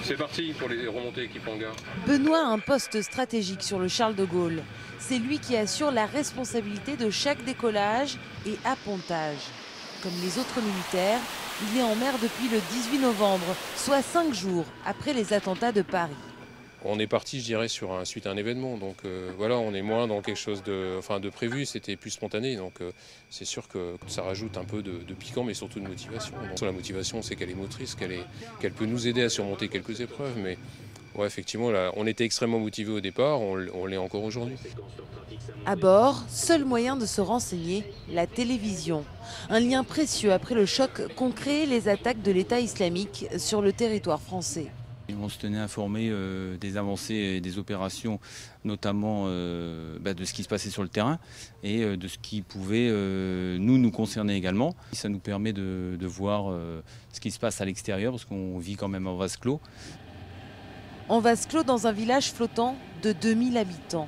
C'est parti pour les remontées équipe hangar. Benoît a un poste stratégique sur le Charles de Gaulle. C'est lui qui assure la responsabilité de chaque décollage et appontage. Comme les autres militaires, il est en mer depuis le 18 novembre, soit 5 jours après les attentats de Paris. On est parti, je dirais, suite à un événement. Donc voilà, on est moins dans quelque chose de prévu, c'était plus spontané. Donc c'est sûr que ça rajoute un peu de piquant, mais surtout de motivation. Donc, la motivation, c'est qu'elle est motrice, qu'elle peut nous aider à surmonter quelques épreuves. Mais ouais, effectivement, là, on était extrêmement motivés au départ, on l'est encore aujourd'hui. À bord, seul moyen de se renseigner, la télévision. Un lien précieux après le choc qu'ont créé les attaques de l'État islamique sur le territoire français. On se tenait informé des avancées et des opérations, notamment de ce qui se passait sur le terrain et de ce qui pouvait nous concerner également. Ça nous permet de voir ce qui se passe à l'extérieur parce qu'on vit quand même en vase clos. En vase clos dans un village flottant de 2000 habitants.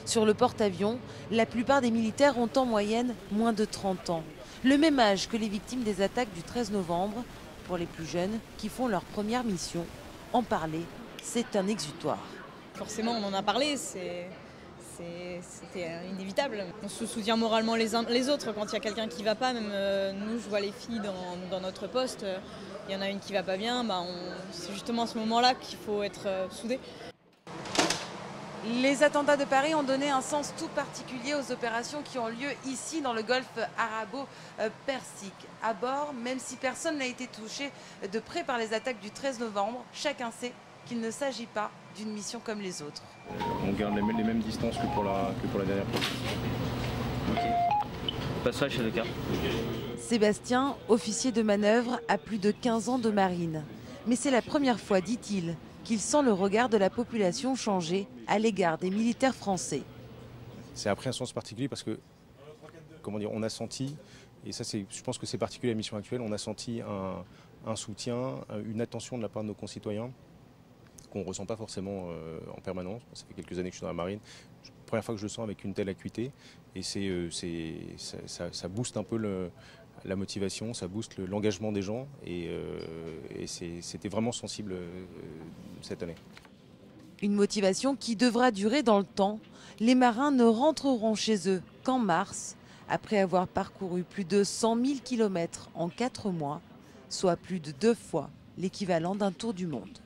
Sur le porte-avions, la plupart des militaires ont en moyenne moins de 30 ans. Le même âge que les victimes des attaques du 13 novembre. Pour les plus jeunes qui font leur première mission, en parler, c'est un exutoire. Forcément, on en a parlé, c'était inévitable. On se soutient moralement les uns les autres quand il y a quelqu'un qui ne va pas. Même nous, je vois les filles dans notre poste, il y en a une qui ne va pas bien, c'est justement à ce moment-là qu'il faut être soudés. Les attentats de Paris ont donné un sens tout particulier aux opérations qui ont lieu ici dans le golfe arabo-persique. À bord, même si personne n'a été touché de près par les attaques du 13 novembre, chacun sait qu'il ne s'agit pas d'une mission comme les autres. On garde les mêmes distances que pour la dernière fois. Ok. Passage chez le quart. Sébastien, officier de manœuvre, a plus de 15 ans de marine. Mais c'est la première fois, dit-il, qu'il sent le regard de la population changer à l'égard des militaires français. C'est après un sens particulier parce que, on a senti, et ça je pense que c'est particulier à la mission actuelle, on a senti un soutien, une attention de la part de nos concitoyens qu'on ne ressent pas forcément en permanence. Ça fait quelques années que je suis dans la marine, première fois que je le sens avec une telle acuité, et ça booste un peu la motivation, ça booste l'engagement des gens et c'était vraiment sensible cette année. Une motivation qui devra durer dans le temps. Les marins ne rentreront chez eux qu'en mars, après avoir parcouru plus de 100 000 km en 4 mois, soit plus de 2 fois l'équivalent d'un tour du monde.